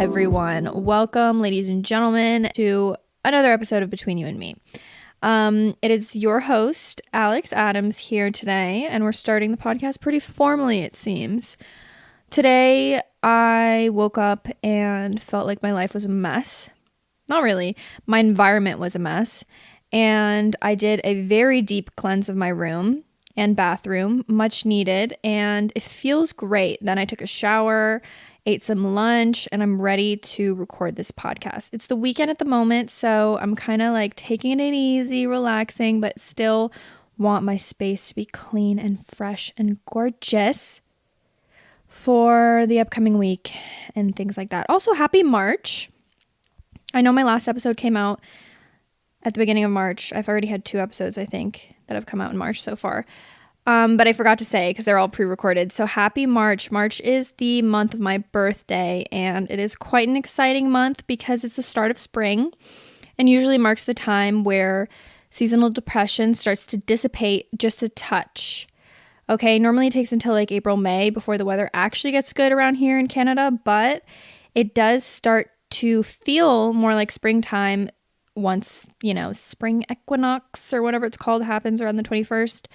everyone. Welcome, ladies and gentlemen, to another episode of Between You and Me. It is your host, Alex Adams, here today, and we're starting the podcast pretty formally, it seems. Today, I woke up and felt like my life was a mess. Not really. My environment was a mess, and I did a very deep cleanse of my room and bathroom, much needed, and it feels great. Then I took a shower, ate some lunch, and I'm ready to record this podcast. It's the weekend at the moment, so I'm kind of like taking it easy, relaxing, but still want my space to be clean and fresh and gorgeous for the upcoming week and things like that. Also, happy March. I know my last episode came out at the beginning of March. I've already had 2 episodes, I think, that have come out in March so far. But I forgot to say because they're all pre-recorded. So happy March. March is the month of my birthday, and it is quite an exciting month because it's the start of spring and usually marks the time where seasonal depression starts to dissipate just a touch. Okay, normally it takes until like April, May before the weather actually gets good around here in Canada, but it does start to feel more like springtime once, spring equinox or whatever it's called happens around the 21st.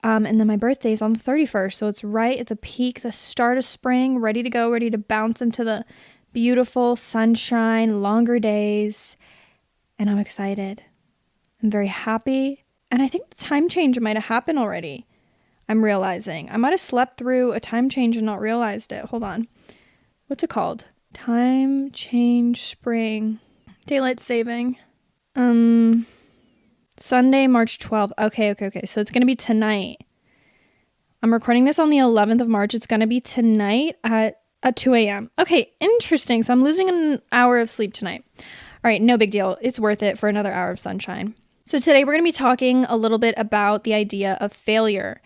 And then my birthday is on the 31st. So it's right at the peak, the start of spring, ready to go, ready to bounce into the beautiful sunshine, longer days. And I'm excited. I'm very happy. And I think the time change might have happened already. I'm realizing. I might have slept through a time change and not realized it. Hold on. What's it called? Time change spring. Daylight saving. Sunday, March 12th. Okay. So it's going to be tonight. I'm recording this on the 11th of March. It's going to be tonight at 2 a.m. Okay, interesting. So I'm losing an hour of sleep tonight. All right, no big deal. It's worth it for another hour of sunshine. So today we're going to be talking a little bit about the idea of failure.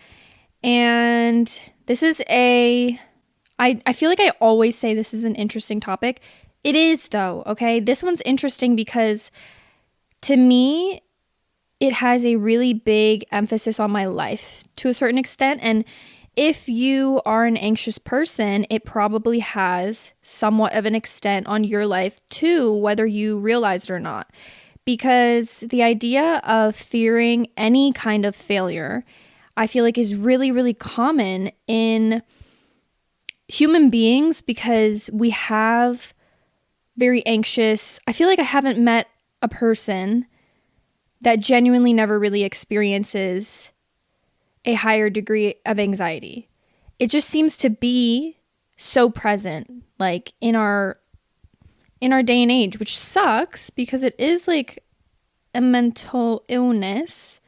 And this is I feel like I always say this is an interesting topic. It is though, okay? This one's interesting because to me, it has a really big emphasis on my life to a certain extent. And if you are an anxious person, it probably has somewhat of an extent on your life too, whether you realize it or not. Because the idea of fearing any kind of failure, I feel like is really, really common in human beings because we have very anxious. I feel like I haven't met a person that genuinely never really experiences a higher degree of anxiety. It just seems to be so present, like in our day and age, which sucks because it is like a mental illness,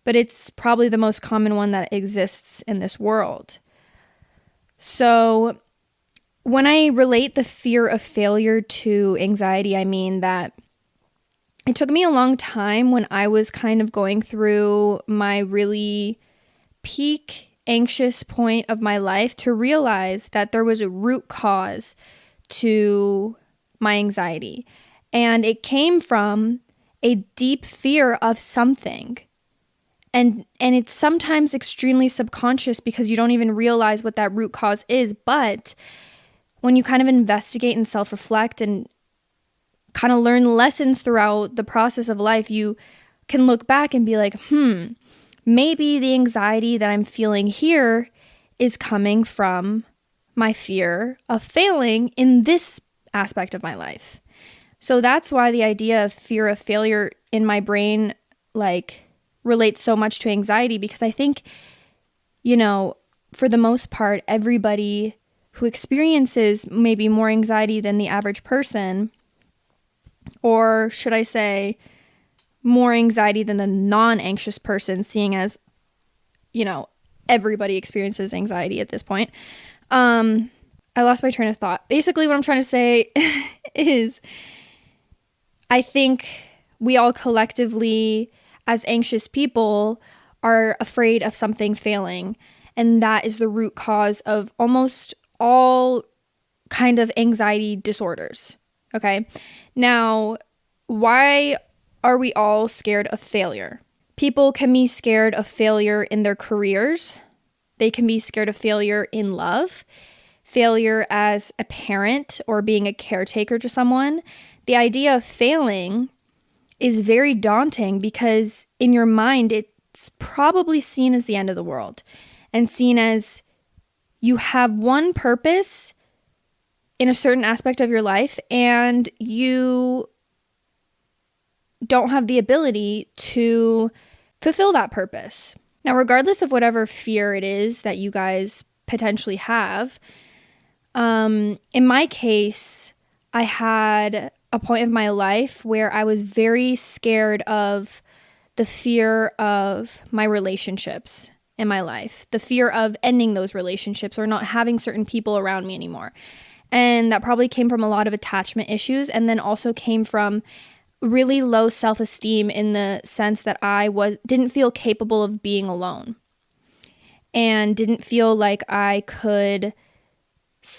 but it's probably the most common one that exists in this world. So when I relate the fear of failure to anxiety, I mean that it took me a long time when I was kind of going through my really peak anxious point of my life to realize that there was a root cause to my anxiety. And it came from a deep fear of something. And it's sometimes extremely subconscious because you don't even realize what that root cause is. But when you kind of investigate and self-reflect and kind of learn lessons throughout the process of life, you can look back and be like, maybe the anxiety that I'm feeling here is coming from my fear of failing in this aspect of my life. So that's why the idea of fear of failure in my brain relates so much to anxiety, because I think, for the most part, everybody who experiences maybe more anxiety than the average person, or should I say more anxiety than the non-anxious person, seeing as, everybody experiences anxiety at this point. I lost my train of thought. Basically, what I'm trying to say is I think we all collectively, as anxious people, are afraid of something failing. And that is the root cause of almost all kind of anxiety disorders. Okay. Now, why are we all scared of failure? People can be scared of failure in their careers. They can be scared of failure in love. failure as a parent or being a caretaker to someone, the idea of failing is very daunting because in your mind, it's probably seen as the end of the world and seen as you have one purpose in a certain aspect of your life and you don't have the ability to fulfill that purpose. Now, regardless of whatever fear it is that you guys potentially have, in my case, I had a point of my life where I was very scared of the fear of my relationships in my life, the fear of ending those relationships or not having certain people around me anymore. And that probably came from a lot of attachment issues, and then also came from really low self-esteem in the sense that I didn't feel capable of being alone and didn't feel like I could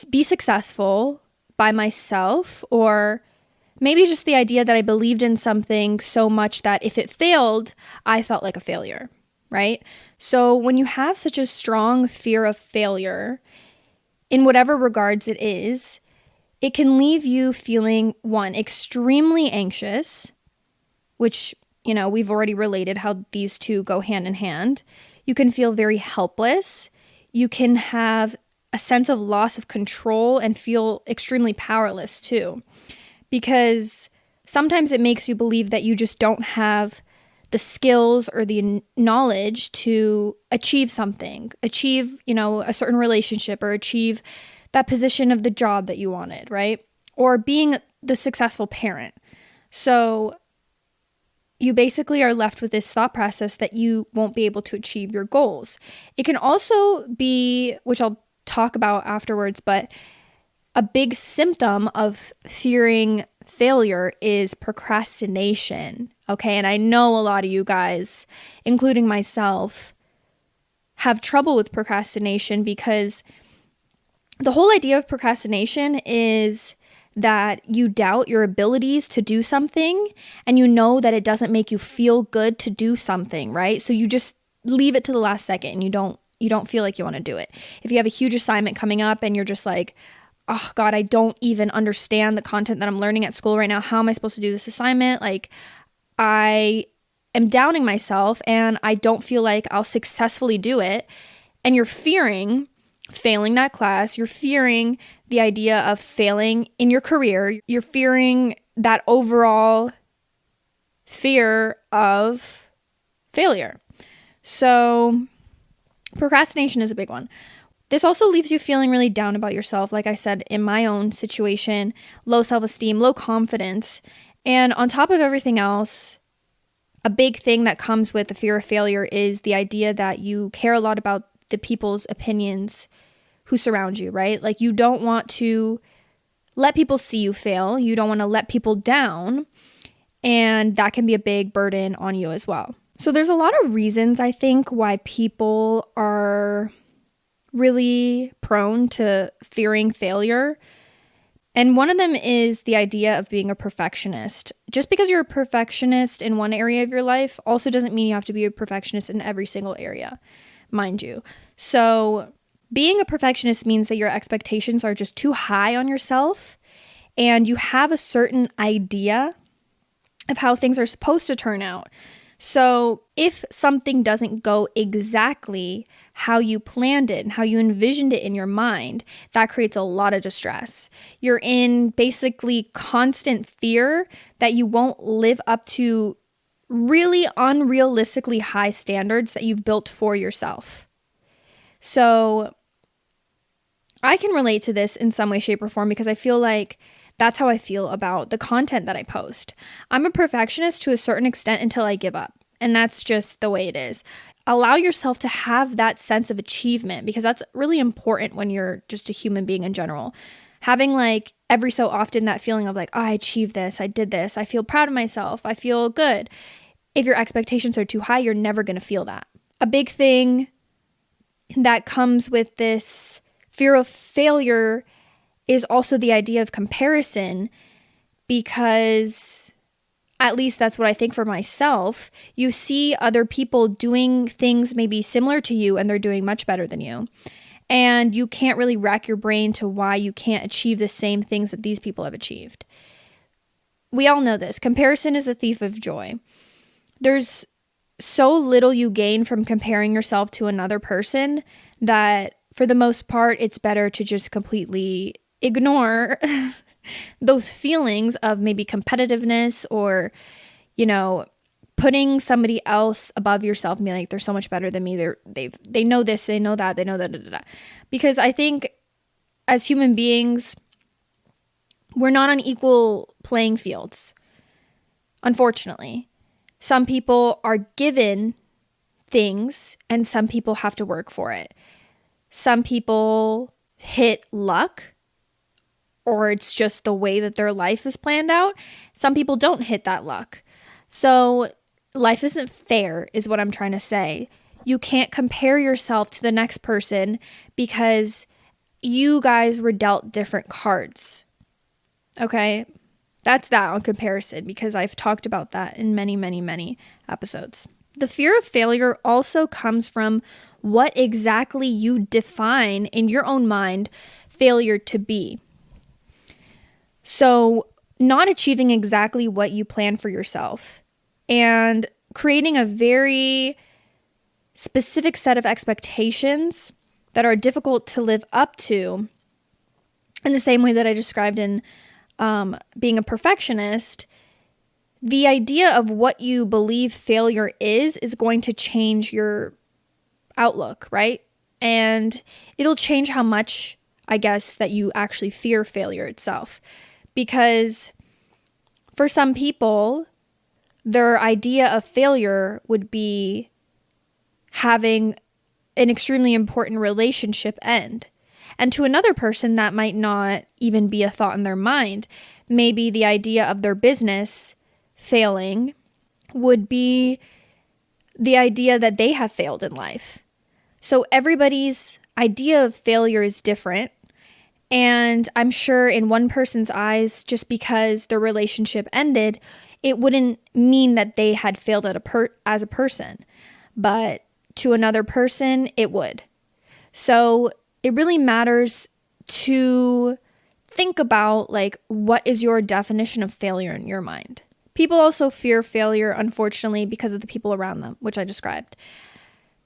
be successful by myself, or maybe just the idea that I believed in something so much that if it failed, I felt like a failure, right? So when you have such a strong fear of failure, in whatever regards it is, it can leave you feeling, one, extremely anxious, which, we've already related how these two go hand in hand. You can feel very helpless. You can have a sense of loss of control and feel extremely powerless too, because sometimes it makes you believe that you just don't have the skills or the knowledge to achieve something, achieve, a certain relationship, or achieve that position of the job that you wanted, right? Or being the successful parent. So you basically are left with this thought process that you won't be able to achieve your goals. It can also be, which I'll talk about afterwards, but a big symptom of fearing failure is procrastination. Okay. And I know a lot of you guys, including myself, have trouble with procrastination because the whole idea of procrastination is that you doubt your abilities to do something and you know that it doesn't make you feel good to do something, right? So you just leave it to the last second and you don't feel like you want to do it. If you have a huge assignment coming up and you're just like, oh God, I don't even understand the content that I'm learning at school right now. How am I supposed to do this assignment? Like, I am doubting myself and I don't feel like I'll successfully do it. And you're fearing failing that class. You're fearing the idea of failing in your career. You're fearing that overall fear of failure. So procrastination is a big one. This also leaves you feeling really down about yourself. Like I said, in my own situation, low self-esteem, low confidence. And on top of everything else, a big thing that comes with the fear of failure is the idea that you care a lot about the people's opinions who surround you, right? Like you don't want to let people see you fail. You don't want to let people down. And that can be a big burden on you as well. So there's a lot of reasons, I think, why people are really prone to fearing failure. And one of them is the idea of being a perfectionist. Just because you're a perfectionist in one area of your life also doesn't mean you have to be a perfectionist in every single area, mind you. So being a perfectionist means that your expectations are just too high on yourself and you have a certain idea of how things are supposed to turn out. So if something doesn't go exactly how you planned it and how you envisioned it in your mind, that creates a lot of distress. You're in basically constant fear that you won't live up to really unrealistically high standards that you've built for yourself. So I can relate to this in some way, shape, or form because I feel like that's how I feel about the content that I post. I'm a perfectionist to a certain extent until I give up. And that's just the way it is. Allow yourself to have that sense of achievement because that's really important when you're just a human being in general. Having like every so often that feeling of like, oh, I achieved this, I did this, I feel proud of myself, I feel good. If your expectations are too high, you're never going to feel that. A big thing that comes with this fear of failure is also the idea of comparison, because at least that's what I think for myself. You see other people doing things maybe similar to you and they're doing much better than you. And you can't really rack your brain to why you can't achieve the same things that these people have achieved. We all know this. Comparison is the thief of joy. There's so little you gain from comparing yourself to another person that for the most part, it's better to just completely ignore those feelings of maybe competitiveness or, putting somebody else above yourself and be like, they're so much better than me. They know this, they know that, they know that. Da, da, da. Because I think as human beings, we're not on equal playing fields. Unfortunately, some people are given things and some people have to work for it. Some people hit luck, or it's just the way that their life is planned out. Some people don't hit that luck. So life isn't fair is what I'm trying to say. You can't compare yourself to the next person because you guys were dealt different cards. Okay? That's that on comparison, because I've talked about that in many, many, many episodes. The fear of failure also comes from what exactly you define in your own mind failure to be. So not achieving exactly what you plan for yourself and creating a very specific set of expectations that are difficult to live up to in the same way that I described in being a perfectionist. The idea of what you believe failure is going to change your outlook, right? And it'll change how much, I guess, that you actually fear failure itself. Because for some people, their idea of failure would be having an extremely important relationship end. And to another person, that might not even be a thought in their mind. Maybe the idea of their business failing would be the idea that they have failed in life. So everybody's idea of failure is different. And I'm sure in one person's eyes, just because their relationship ended, it wouldn't mean that they had failed as a person. But to another person, it would. So it really matters to think about, like, what is your definition of failure in your mind? People also fear failure, unfortunately, because of the people around them, which I described.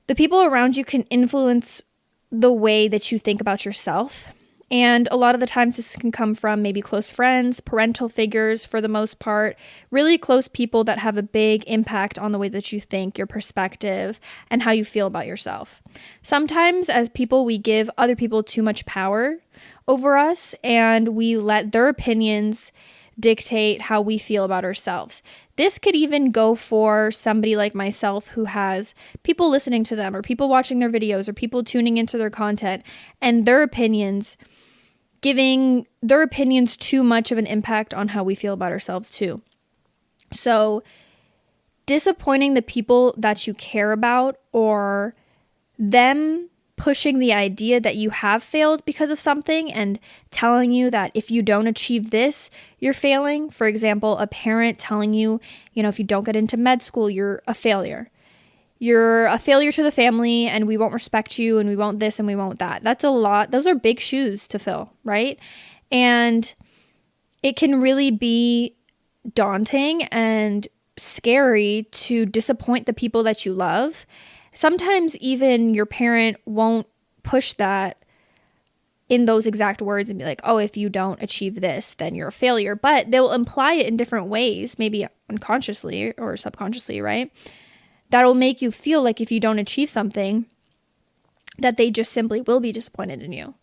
The people around you can influence the way that you think about yourself. And a lot of the times this can come from maybe close friends, parental figures for the most part, really close people that have a big impact on the way that you think, your perspective, and how you feel about yourself. Sometimes as people, we give other people too much power over us and we let their opinions dictate how we feel about ourselves. This could even go for somebody like myself who has people listening to them or people watching their videos or people tuning into their content and their opinions, giving their opinions too much of an impact on how we feel about ourselves too. So disappointing the people that you care about or them pushing the idea that you have failed because of something and telling you that if you don't achieve this, you're failing. For example, a parent telling you, if you don't get into med school, you're a failure. You're a failure to the family and we won't respect you and we won't this and we won't that. That's a lot. Those are big shoes to fill, right? And it can really be daunting and scary to disappoint the people that you love. Sometimes even your parent won't push that in those exact words and be like, oh, if you don't achieve this, then you're a failure. But they'll imply it in different ways, maybe unconsciously or subconsciously, right? That'll make you feel like if you don't achieve something, that they just simply will be disappointed in you.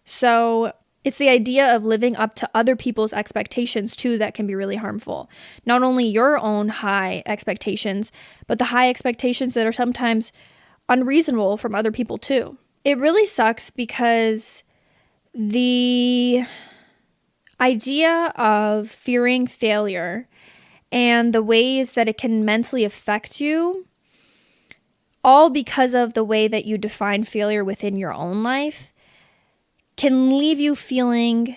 So it's the idea of living up to other people's expectations too that can be really harmful. Not only your own high expectations, but the high expectations that are sometimes unreasonable from other people too. It really sucks because the idea of fearing failure and the ways that it can mentally affect you, all because of the way that you define failure within your own life, can leave you feeling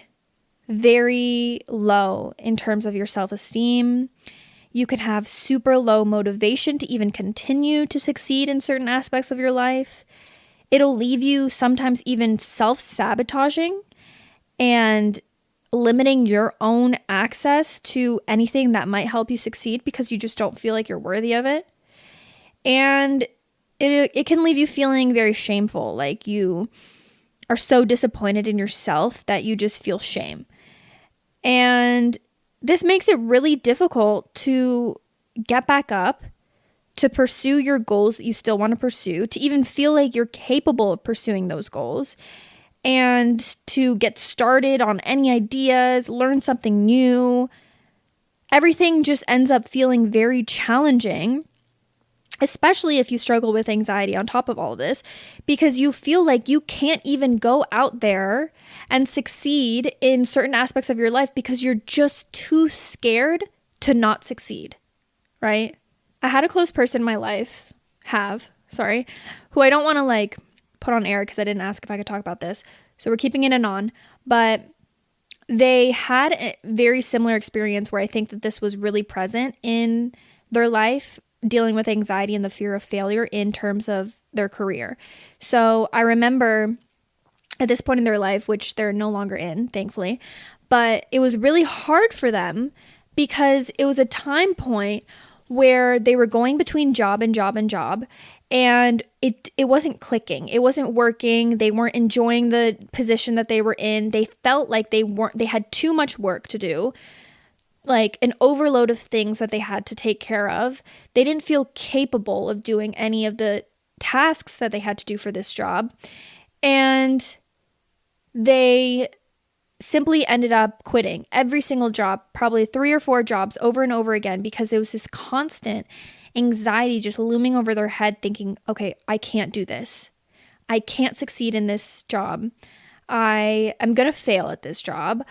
very low in terms of your self-esteem. You can have super low motivation to even continue to succeed in certain aspects of your life. It'll leave you sometimes even self-sabotaging and limiting your own access to anything that might help you succeed because you just don't feel like you're worthy of it. And it can leave you feeling very shameful, like you are so disappointed in yourself that you just feel shame. And this makes it really difficult to get back up, to pursue your goals that you still want to pursue, to even feel like you're capable of pursuing those goals, and to get started on any ideas, learn something new. Everything just ends up feeling very challenging, especially if you struggle with anxiety on top of all of this, because you feel like you can't even go out there and succeed in certain aspects of your life because you're just too scared to not succeed, right? I had a close person in my life, who I don't want to put on air because I didn't ask if I could talk about this. So we're keeping it anon, but they had a very similar experience where I think that this was really present in their life, dealing with anxiety and the fear of failure in terms of their career. So I remember at this point in their life, which they're no longer in, thankfully, but it was really hard for them because it was a time point where they were going between job and job and job, and it wasn't clicking. It wasn't working. They weren't enjoying the position that they were in. They felt like they had too much work to do, like an overload of things that they had to take care of. They didn't feel capable of doing any of the tasks that they had to do for this job. And they simply ended up quitting every single job, probably 3 or 4 jobs over and over again, because there was this constant anxiety just looming over their head thinking, okay, I can't do this. I can't succeed in this job. I am going to fail at this job.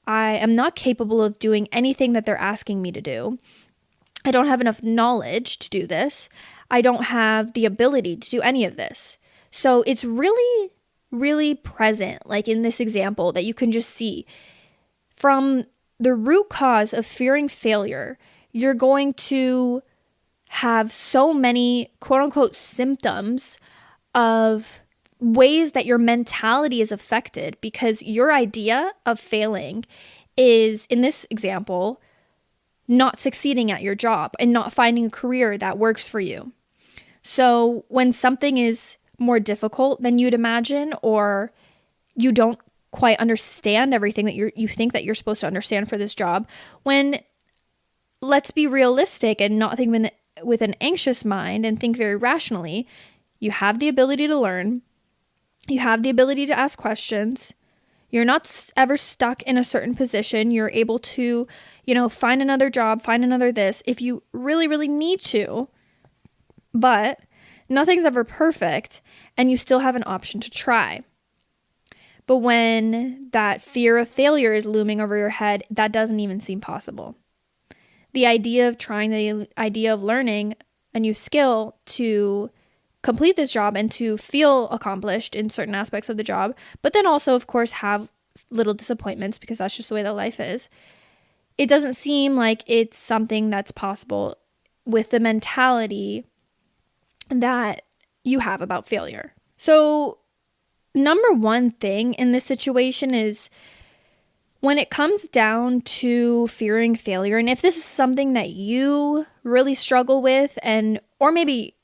I am not capable of doing anything that they're asking me to do. I don't have enough knowledge to do this. I don't have the ability to do any of this. So it's really, really present, like in this example, that you can just see from the root cause of fearing failure. You're going to have so many quote unquote symptoms of ways that your mentality is affected because your idea of failing is, in this example, not succeeding at your job and not finding a career that works for you. So when something is more difficult than you'd imagine, or you don't quite understand everything that you think that you're supposed to understand for this job, when, let's be realistic and not think with an anxious mind and think very rationally, you have the ability to learn. You have the ability to ask questions. You're not ever stuck in a certain position. You're able to, find another job, find another this if you really, really need to. But nothing's ever perfect, and you still have an option to try. But when that fear of failure is looming over your head, that doesn't even seem possible. The idea of trying, the idea of learning a new skill to complete this job and to feel accomplished in certain aspects of the job, but then also, of course, have little disappointments because that's just the way that life is. It doesn't seem like it's something that's possible with the mentality that you have about failure. So, number one thing in this situation is when it comes down to fearing failure, and if this is something that you really struggle with, or maybe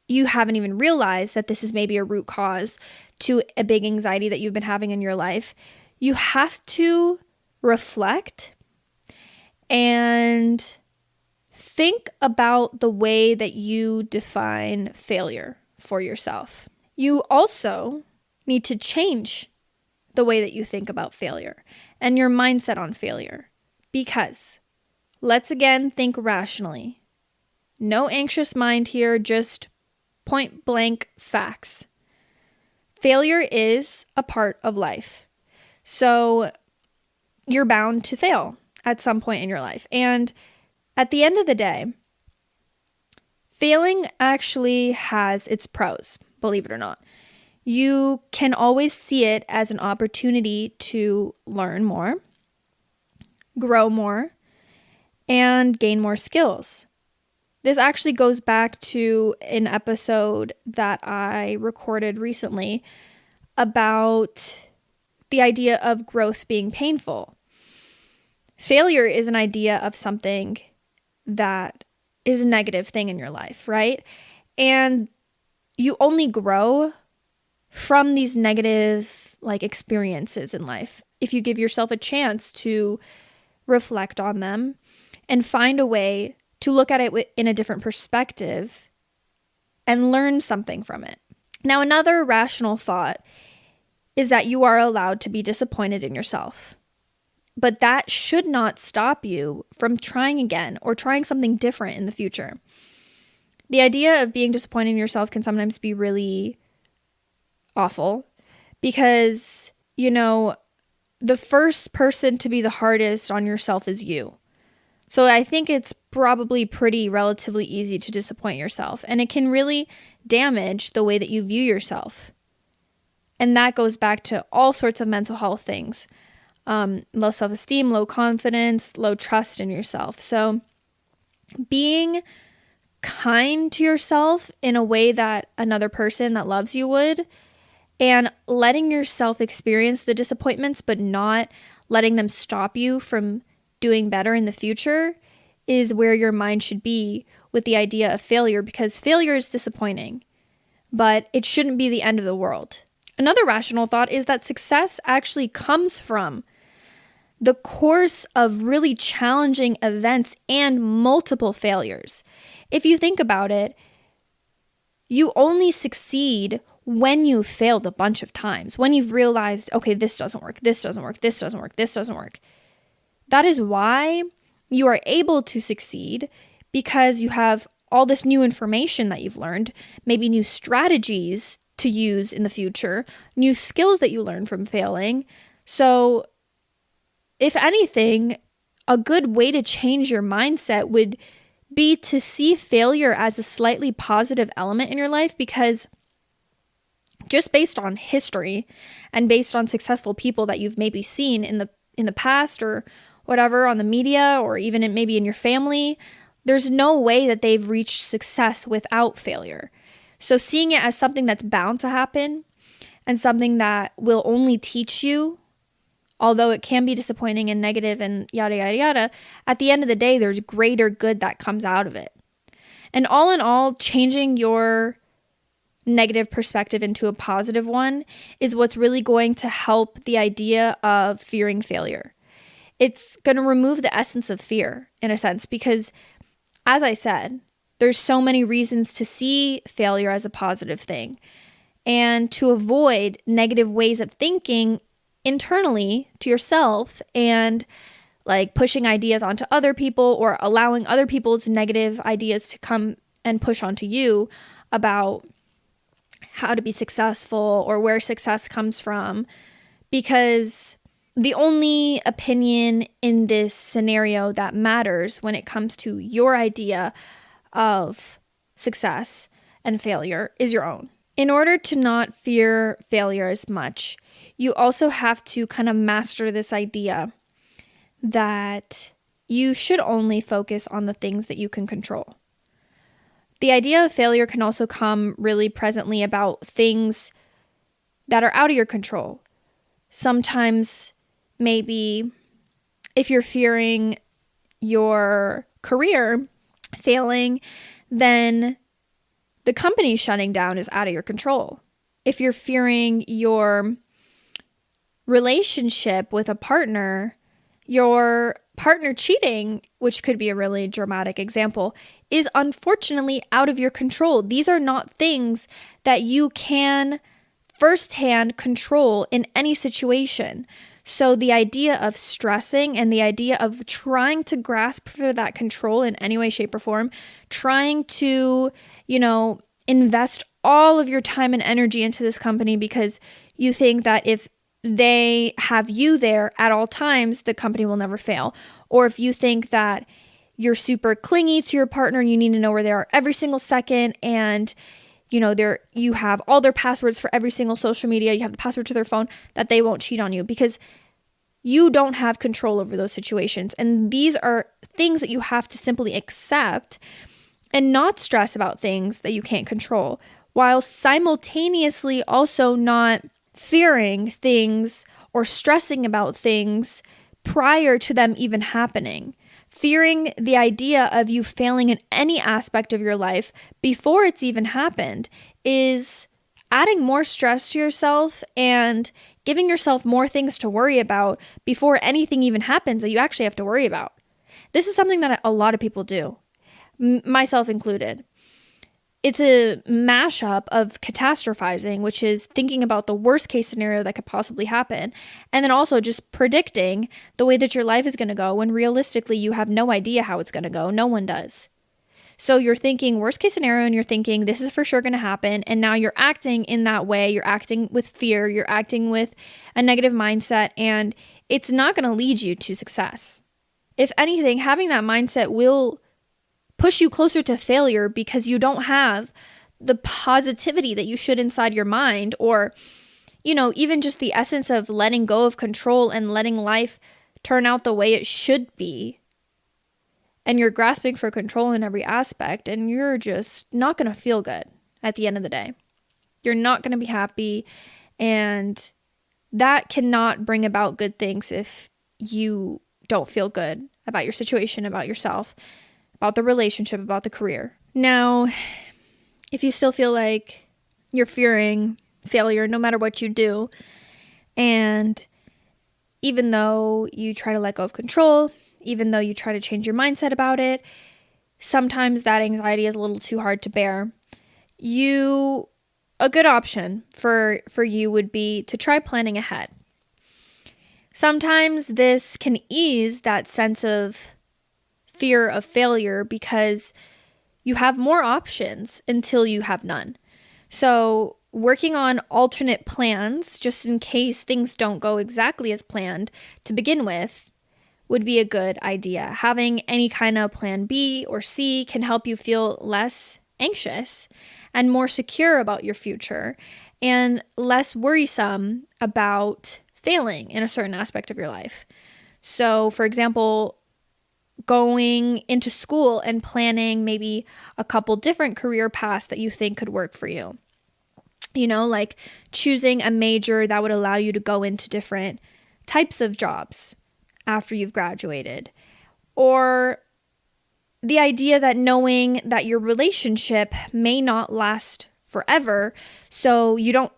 you haven't even realized that this is maybe a root cause to a big anxiety that you've been having in your life, you have to reflect and think about the way that you define failure for yourself. You also need to change the way that you think about failure and your mindset on failure, because let's again think rationally. No anxious mind here, just point blank facts. Failure is a part of life. So you're bound to fail at some point in your life. And at the end of the day, failing actually has its pros, believe it or not. You can always see it as an opportunity to learn more, grow more, and gain more skills. This actually goes back to an episode that I recorded recently about the idea of growth being painful. Failure is an idea of something that is a negative thing in your life, right? And you only grow from these negative experiences in life if you give yourself a chance to reflect on them and find a way to look at it in a different perspective and learn something from it. Now, another rational thought is that you are allowed to be disappointed in yourself. But that should not stop you from trying again or trying something different in the future. The idea of being disappointed in yourself can sometimes be really awful because, the first person to be the hardest on yourself is you. So I think it's probably relatively easy to disappoint yourself, and it can really damage the way that you view yourself. And that goes back to all sorts of mental health things. Low self-esteem, low confidence, low trust in yourself. So being kind to yourself in a way that another person that loves you would, and letting yourself experience the disappointments, but not letting them stop you from doing better in the future, is where your mind should be with the idea of failure, because failure is disappointing, but it shouldn't be the end of the world. Another rational thought is that success actually comes from the course of really challenging events and multiple failures. If you think about it, you only succeed when you've failed a bunch of times, when you've realized, okay, this doesn't work, this doesn't work, this doesn't work, this doesn't work. That is why you are able to succeed, because you have all this new information that you've learned, maybe new strategies to use in the future, new skills that you learn from failing. So if anything, a good way to change your mindset would be to see failure as a slightly positive element in your life, because just based on history and based on successful people that you've maybe seen in the past or whatever on the media, or even maybe in your family, there's no way that they've reached success without failure. So seeing it as something that's bound to happen and something that will only teach you, although it can be disappointing and negative and yada, yada, yada, at the end of the day, there's greater good that comes out of it. And all in all, changing your negative perspective into a positive one is what's really going to help the idea of fearing failure. It's going to remove the essence of fear in a sense, because as I said, there's so many reasons to see failure as a positive thing and to avoid negative ways of thinking internally to yourself and pushing ideas onto other people or allowing other people's negative ideas to come and push onto you about how to be successful or where success comes from. Because the only opinion in this scenario that matters when it comes to your idea of success and failure is your own. In order to not fear failure as much, you also have to kind of master this idea that you should only focus on the things that you can control. The idea of failure can also come really presently about things that are out of your control. Sometimes, maybe if you're fearing your career failing, then the company shutting down is out of your control. If you're fearing your relationship with a partner, your partner cheating, which could be a really dramatic example, is unfortunately out of your control. These are not things that you can firsthand control in any situation. So the idea of stressing and the idea of trying to grasp for that control in any way, shape, or form, trying to, invest all of your time and energy into this company because you think that if they have you there at all times, the company will never fail. Or if you think that you're super clingy to your partner and you need to know where they are every single second, and you have all their passwords for every single social media, you have the password to their phone, that they won't cheat on you, because you don't have control over those situations. And these are things that you have to simply accept and not stress about things that you can't control, while simultaneously also not fearing things or stressing about things prior to them even happening. Fearing the idea of you failing in any aspect of your life before it's even happened is adding more stress to yourself and giving yourself more things to worry about before anything even happens that you actually have to worry about. This is something that a lot of people do, myself included. It's a mashup of catastrophizing, which is thinking about the worst case scenario that could possibly happen, and then also just predicting the way that your life is going to go when realistically you have no idea how it's going to go. No one does. So you're thinking worst case scenario and you're thinking this is for sure going to happen, and now you're acting in that way. You're acting with fear. You're acting with a negative mindset, and it's not going to lead you to success. If anything, having that mindset will push you closer to failure because you don't have the positivity that you should inside your mind, or, even just the essence of letting go of control and letting life turn out the way it should be. And you're grasping for control in every aspect, and you're just not going to feel good at the end of the day. You're not going to be happy, and that cannot bring about good things if you don't feel good about your situation, about yourself, about the relationship, about the career. Now, if you still feel like you're fearing failure no matter what you do, and even though you try to let go of control, even though you try to change your mindset about it, sometimes that anxiety is a little too hard to bear. A good option for you would be to try planning ahead. Sometimes this can ease that sense of fear of failure because you have more options until you have none. So working on alternate plans, just in case things don't go exactly as planned to begin with, would be a good idea. Having any kind of plan B or C can help you feel less anxious and more secure about your future and less worrisome about failing in a certain aspect of your life. So, for example, going into school and planning maybe a couple different career paths that you think could work for you. Like choosing a major that would allow you to go into different types of jobs after you've graduated. Or the idea that knowing that your relationship may not last forever, so you don't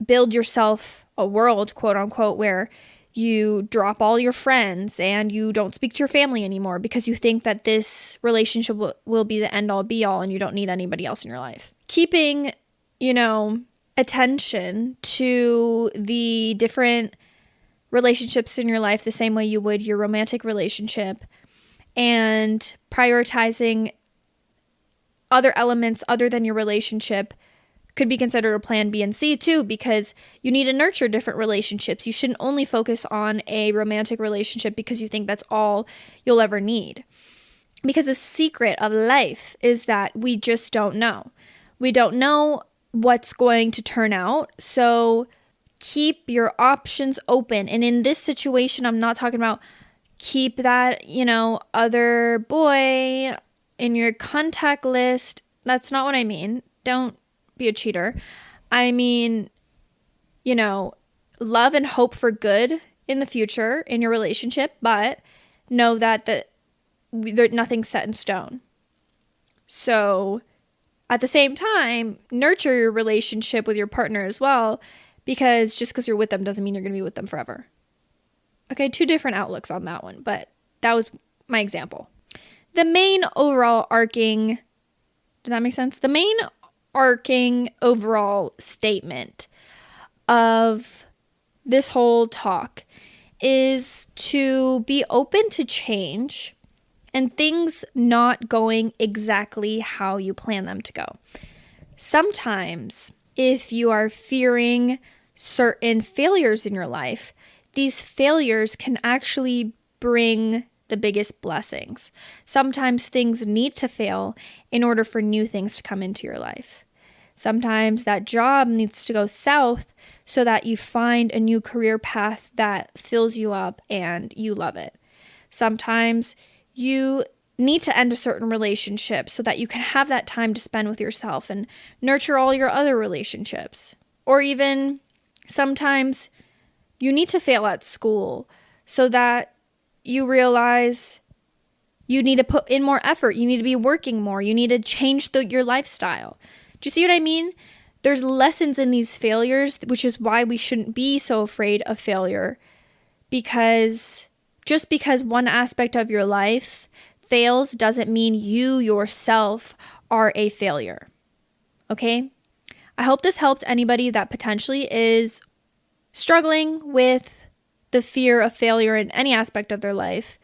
build yourself a world, quote unquote, where you drop all your friends and you don't speak to your family anymore because you think that this relationship will be the end all be all and you don't need anybody else in your life. Keeping, attention to the different relationships in your life the same way you would your romantic relationship, and prioritizing other elements other than your relationship could be considered a plan B and C too, because you need to nurture different relationships. You shouldn't only focus on a romantic relationship because you think that's all you'll ever need. Because the secret of life is that we just don't know. We don't know what's going to turn out. So keep your options open. And in this situation, I'm not talking about keep that, other boy in your contact list. That's not what I mean. Don't be a cheater. I mean, love and hope for good in the future in your relationship, but know that nothing's set in stone. So at the same time, nurture your relationship with your partner as well, because just because you're with them doesn't mean you're going to be with them forever. Okay, two different outlooks on that one, but that was my example. The main overall arcing, does that make sense? The main arcing overall statement of this whole talk is to be open to change and things not going exactly how you plan them to go. Sometimes, if you are fearing certain failures in your life, these failures can actually bring the biggest blessings. Sometimes things need to fail in order for new things to come into your life. Sometimes that job needs to go south so that you find a new career path that fills you up and you love it. Sometimes you need to end a certain relationship so that you can have that time to spend with yourself and nurture all your other relationships. Or even sometimes you need to fail at school so that you realize you need to put in more effort. You need to be working more. You need to change your lifestyle. Do you see what I mean? There's lessons in these failures, which is why we shouldn't be so afraid of failure. Because just because one aspect of your life fails doesn't mean you yourself are a failure. Okay? I hope this helped anybody that potentially is struggling with the fear of failure in any aspect of their life.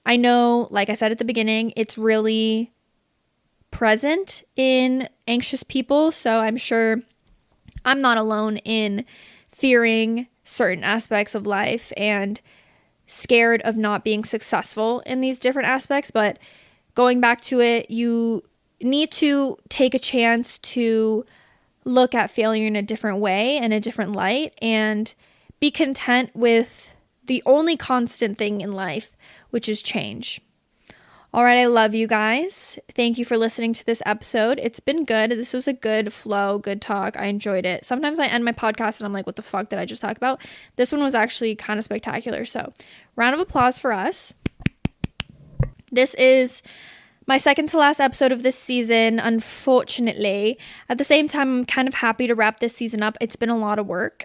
I know, like I said at the beginning, it's really present in anxious people, so I'm sure I'm not alone in fearing certain aspects of life and scared of not being successful in these different aspects. But going back to it, you need to take a chance to look at failure in a different way and a different light and be content with the only constant thing in life, which is change. All right, I love you guys. Thank you for listening to this episode. It's been good. This was a good flow, good talk. I enjoyed it. Sometimes I end my podcast and I'm like, what the fuck did I just talk about? This one was actually kind of spectacular. So, round of applause for us. This is my second to last episode of this season, unfortunately. At the same time, I'm kind of happy to wrap this season up. It's been a lot of work.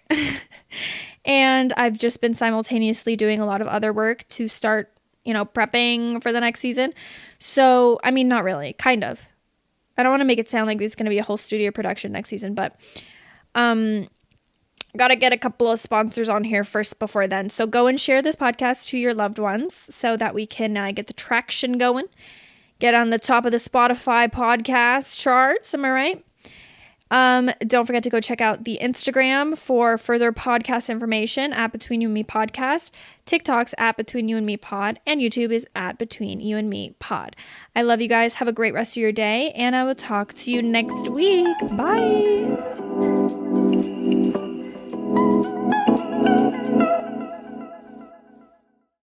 And I've just been simultaneously doing a lot of other work to start prepping for the next season. So, I mean, not really, kind of. I don't want to make it sound like there's going to be a whole studio production next season, but gotta get a couple of sponsors on here first before then. So go and share this podcast to your loved ones so that we can get the traction going, get on the top of the Spotify podcast charts. Am I right? Don't forget to go check out the Instagram for further podcast information at Between You and Me Podcast. TikTok's at Between You and Me Pod, and YouTube is at Between You and Me Pod. I love you guys. Have a great rest of your day, and I will talk to you next week. Bye.